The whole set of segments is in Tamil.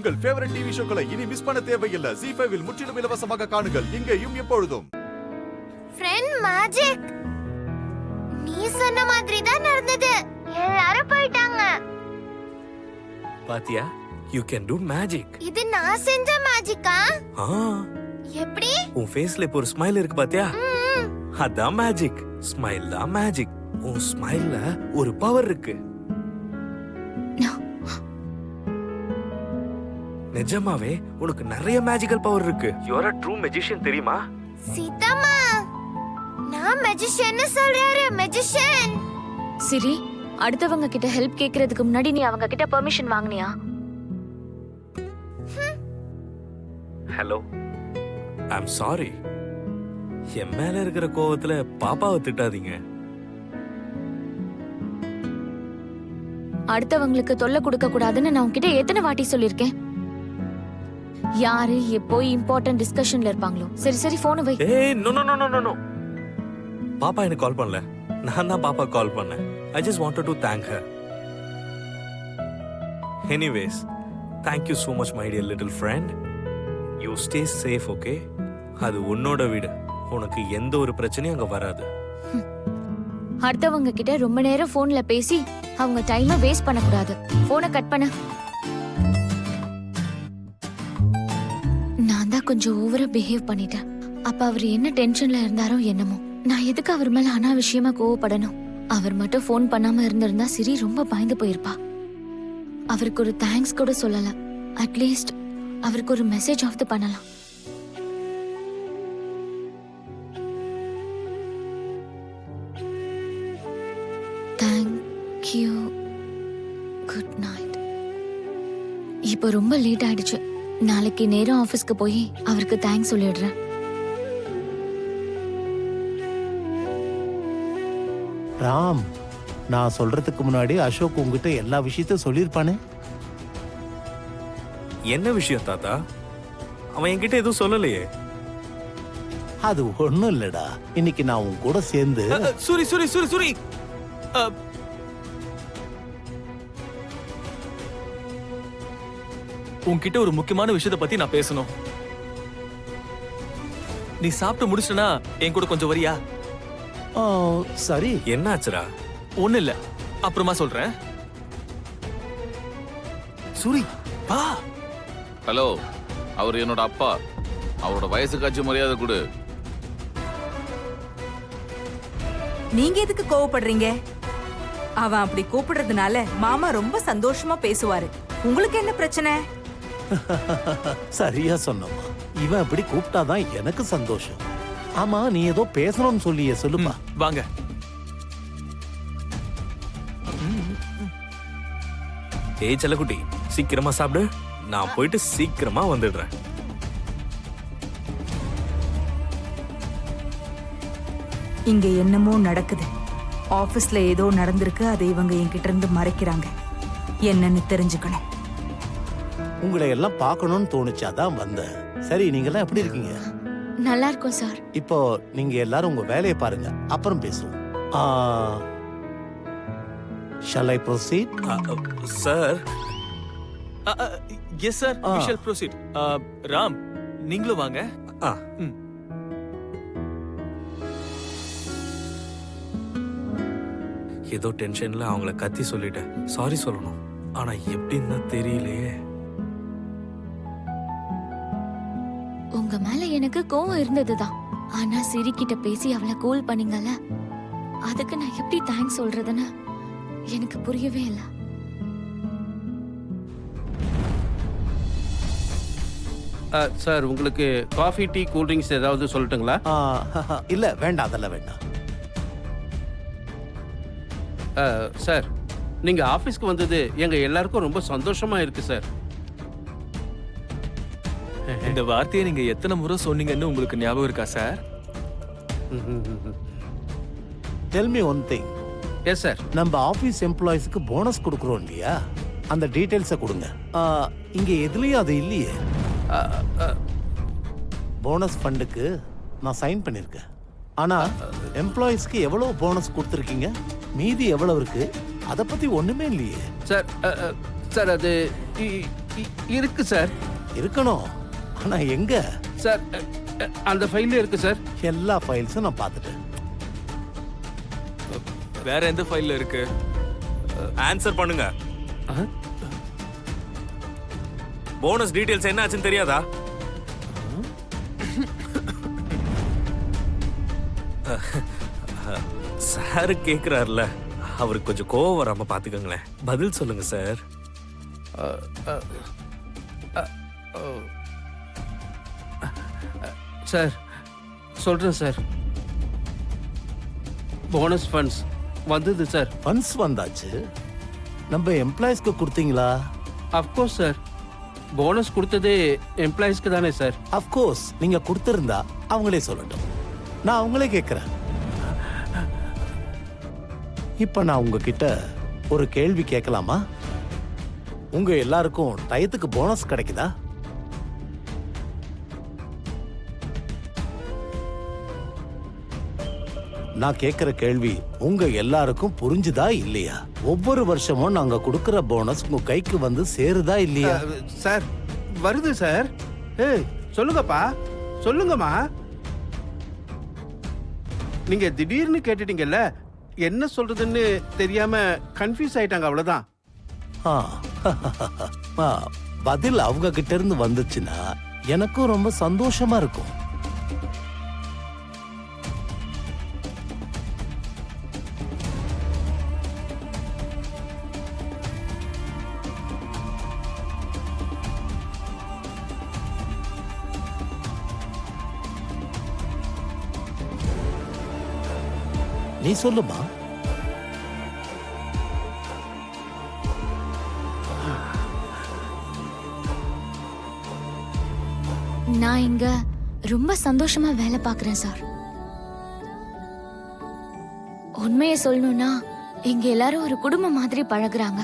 உங்கள் ஃபேவரட் டிவி ஷோக்களை இனி மிஸ் பண்ண தேவையில்லை. ZEE5 இல் முற்றிலும் இலவசமாக காணுங்கள். இங்கேயும் எப்பொழுதும். ஃப்ரெண்ட் மேஜிக், நீ சொன்ன மாதிரி தான் நடந்தது. எல்லாரும் போயிட்டாங்க. பாத்தியா, you can do magic. இது நான் செஞ்ச மேஜிக்கா? எப்படி? உன் ஃபேஸ்ல இப்போ ஒரு ஸ்மைல் இருக்கு பாத்தியா? அதான் மேஜிக். ஸ்மைல் தான் மேஜிக். உன் ஸ்மைல்ல ஒரு பவர் இருக்கு. நிஜமாவே உனக்கு நிறைய மேஜிக்கல் பவர் இருக்கு. You are a true magician, தெரியுமா? சீதாமா, நான் மேஜிஷியன் சொல்றாரு. மேஜிஷியன். சிரி, அடுத்தவங்க கிட்ட ஹெல்ப் கேக்குறதுக்கு முன்னாடி நீ அவங்க கிட்ட பெர்மிஷன் வாங்குனியா? Hello, I'm sorry. என் மேல இருக்கிற கோவத்துல பாப்பாவை திட்டாதீங்க. அடுத்தவங்களுக்கு தொல்லை கொடுக்க கூடாதுன்னு நான் உன்கிட்ட எத்தனை வாட்டி சொல்லிருக்கேன். யாரு எப்போ இம்பார்ட்டன்ட் டிஸ்கஷன்ல இருப்பாங்களோ. சரி சரி, போனை வை. ஏய், no no no no no. பாப்பா எனக்கு கால் பண்ணல, நான் தான் பாப்பா கால் பண்ணேன். I just wanted to thank her. Anyways, thank you so much my dear little friend. You stay safe, okay? அது உன்னோட வீடு. உனக்கு எந்த ஒரு பிரச்சனையும் அங்க வராது. அடுத்தவங்க கிட்ட ரொம்ப நேரம் போன்ல பேசி அவங்க டைமை வேஸ்ட் பண்ண கூடாது. போனை கட் பண்ண. நான் தான் கொஞ்சம் ஓவரா பிஹேவ் பண்ணிட்டேன். அப்ப அவர் என்ன டென்ஷன்ல இருந்தாரோ என்னமோ. நான் எதுக்கு அவர் மேல அனாவசியமா கோவப்படணும்? அவர் மட்டும் போன் பண்ணாம இருந்திருந்தா சிரி ரொம்ப பயந்து போயிருப்பா. அவருக்கு ஒரு தேங்க்ஸ் கூட சொல்லல. அட்லீஸ்ட் அவருக்கு ஒரு மெசேஜ் ஆஃப் பண்ணலாம். Thank you. Good night. இப்போ ரொம்ப லேட் ஆயிடுச்சு. நாளைக்கு நேரம் ஆபீஸ்க்கு போய் அவருக்கு தேங்க்ஸ் சொல்லிடுறேன். ராம், நான் சொல்றதுக்கு முன்னாடி அசோக் உங்ககிட்ட எல்லா விஷயத்தையும் சொல்லியிருப்பானே. என்ன விஷயம் தாத்தா? அவன் என்கிட்ட எதுவும் சொல்லலையே. அது ஒண்ணும் இல்லடா. இன்னைக்கு நான் உன் கூட சேர்ந்து சூரி சூரி சூரி சூரி உன்கிட்ட ஒரு முக்கியமான விஷயத்தை பத்தி நான் பேசணும். நீ சாப்பிட்டு முடிச்சனா என் கூட கொஞ்சம் வரியா? சரி. என்னாச்சுடா? ஒண்ணு இல்ல, அப்புறமா சொல்றேன். சூரி வா. ஹலோ, அவர் என்னோட அப்பா. அவரோட வயசுக்காச்சும் மரியாதை கொடு. நீங்க எதுக்கு கோவப்படுறீங்க? அவன் அப்படி கூப்பிடுறதுனால மாமா ரொம்ப சந்தோஷமா பேசுவாரு. உங்களுக்கு என்ன பிரச்சனை? சரியா சொன்னம்மா. இவன் அப்படி கூப்பிட்டாதான் எனக்கு சந்தோஷம். ஆமா, நீ ஏதோ பேசணும்னு சொல்லியே, சொல்லுமா. வாங்க. ஏய் செல்லக்குட்டி, சீக்கிரமா சாப்பிடு. நான் போயிட்டு சீக்கிரமா வந்துடுறேன். இங்க என்னமோ நடக்குது. ஆபீஸ்ல ஏதோ நடந்திருக்கு. அதை இவங்க என்கிட்ட இருந்து மறைக்கிறாங்க. என்னன்னு தெரிஞ்சுக்கணும். உங்களை எல்லாம் பார்க்கணும்னு தோணுச்சாதான் வந்தேன். சரி, நீங்க எல்லாம் எப்படி இருக்கீங்க? நல்லா இருக்கும் சார். இப்போ நீங்க எல்லாரும் உங்க வேலையை பாருங்க, அப்புறம் பேசுவோம். Shall I proceed? Sir. Yes sir, we shall proceed. Ram, நீங்களும் வாங்க. ஏதோ டென்ஷன்ல அவங்கள கத்தி சொல்லிட்டேன். சாரி சொல்லணும், ஆனா எப்படின்னு தெரியலையே. உங்க மேல எனக்கு கோவம் இருந்ததுதான். ஆனா சிரி கிட்ட பேசி அவளை கூல் பண்ணீங்கல்ல, அதுக்கு நான் எப்படி தேங்க்ஸ் சொல்றதுன்னு எனக்கு புரியவே இல்லை. சார், உங்களுக்கு காஃபி, டீ, கூல் ட்ரிங்க்ஸ் ஏதாவது சொல்லட்டுங்களா? இல்ல வேண்டாம், அதெல்லாம் வேண்டாம். சார், நீங்க ஆபீஸ்க்கு வந்தது எங்க எல்லாருக்கும் ரொம்ப சந்தோஷமா இருக்கு சார். இந்த வார்த்தையை நீங்க எத்தனை முறை சொன்னீங்கன்னு உங்களுக்கு ஞாபகம் இருக்கா sir? Tell me one thing. Yes sir. நம்ம ஆபீஸ் எம்ப்ளாயிஸ்க்கு போனஸ் கொடுக்குறோம் இல்லையா? அந்த டீடைல்ஸை கொடுங்க. இங்க எதுலயும் அது இல்லையே. போனஸ் ஃபண்டுக்கு நான் சைன் பண்ணிருக்கேன். ஆனா எம்ப்ளாயிஸ்க்கு எவ்வளவு போனஸ் கொடுத்துருக்கீங்க, மீதி எவ்வளவு இருக்கு, அத பத்தி ஒண்ணுமே இல்லையே. சார், சார் அது இருக்கு சார். இருக்கணும். ஆனா எங்க? சார் அந்த ஃபைல்ல இருக்கு சார். எல்லா ஃபைல்ஸும் நான் பார்த்துட்டேன். வேற எந்த ஃபைல்ல இருக்கு? ஆன்சர் பண்ணுங்க. போனஸ் டீடைல்ஸ் என்ன ஆச்சுன்னு தெரியாதா? சார் கேக்குறாருல, அவருக்கு கொஞ்சம் கோவம் வராம பாத்துக்கோங்களேன். பதில் சொல்லுங்க சார். சார் சொல்றேன் சார். போனஸ் ஃபண்ட்ஸ் வந்தது சார். ஃபண்ட்ஸ் வந்தாச்சு. நம்ம எம்ப்ளாயிஸ்க்கு கொடுத்தீங்களா? Of course sir. போனஸ் கொடுத்ததே எம்ப்ளாயிஸ்க்கு தானே சார்? அஃப்கோர்ஸ். நீங்க கொடுத்திருந்தா அவங்களே சொல்லட்டும். நான் அவங்களே கேட்கிறேன். இப்ப நான் உங்ககிட்ட ஒரு கேள்வி கேட்கலாமா? உங்க எல்லாருக்கும் டயத்துக்கு போனஸ் கிடைக்குதா? நான் கேட்கிற கேள்வி உங்க எல்லாருக்கும் புரிஞ்சுதா இல்லையா? ஒவ்வொரு வருஷமும் நாங்க கொடுக்கிற போனஸ் உங்க கைக்கு வந்து சேருதா இல்லையா? சார் வருது சார். ஏய் சொல்லுங்கப்பா, சொல்லுங்கம்மா. நீங்க திடீர்னு கேட்டுட்டீங்கல்ல, என்ன சொல்றதுன்னு தெரியாம கன்ஃபியூஸ் ஆயிட்டாங்க, அவ்வளவுதான். ஆ, ஆ, பதில் அவங்க கிட்ட இருந்து வந்துச்சுன்னா எனக்கும் ரொம்ப சந்தோஷமா இருக்கும். நீ சொல்லுமா. நான் இங்க ரொம்ப சந்தோஷமா வேலை பார்க்கறேன் சார். உண்மையை சொல்லணும்னா இங்க எல்லாரும் ஒரு குடும்பம் மாதிரி பழகுறாங்க.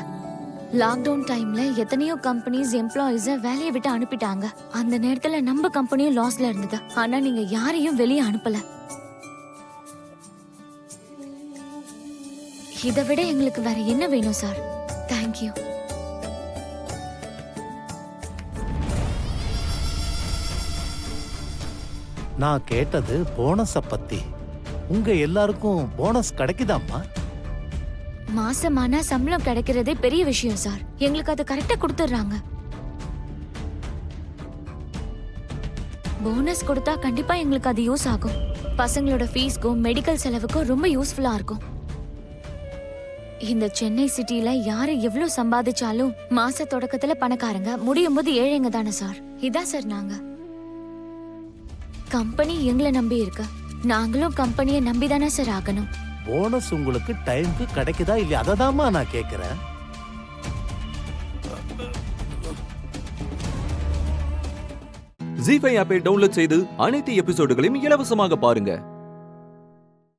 லாக்டவுன் டைம்ல எத்தனையோ கம்பெனிஸ் எம்ப்ளாயிஸ வேலையை விட்டு அனுப்பிட்டாங்க. அந்த நேரத்துல நம்ம கம்பெனியும் லாஸ்ல இருந்தது. ஆனா நீங்க யாரையும் வெளியே அனுப்பல. இதை விட எங்களுக்கு வேற என்ன வேணும் சார்? தேங்க்யூ. நான் கேட்டது போனஸ பத்தி. உங்க எல்லாருக்கும் போனஸ் கிடைக்குதாம்மா? மாசமானா சம்பளம் கிடைக்கிறதே பெரிய விஷயம் சார். எங்களுக்கு அது கரெக்டா கொடுத்துறாங்க. போனஸ் கொடுத்தா கண்டிப்பா எங்களுக்கு அது யூஸ் ஆகும். பசங்களோட ஃபீஸ்க்கும் மெடிக்கல் செலவுக்கும் ரொம்ப யூஸ்ஃபுல்லா இருக்கும். இந்த சென்னை சிட்டில யாரு எவ்வளவு சம்பாதிச்சாலும் மாச தொடக்கத்துல பணக்காரங்க, முடியும் போது ஏழைங்க தானே சார். இதான் சார் நாங்க. கம்பெனி எங்களை நம்பி இருக்கு. நாங்களும் கம்பெனியை நம்பி தானே சார் ஆகணும். போனஸ் உங்களுக்கு டைம்க்கு கிடைக்குதா இல்லையா? அததாம்மா நான் கேட்கிறேன். ஜீ5 ஆப்பை டவுன்லோட் செய்து அனைத்து எபிசோடுகளையும் இலவசமாக பாருங்க.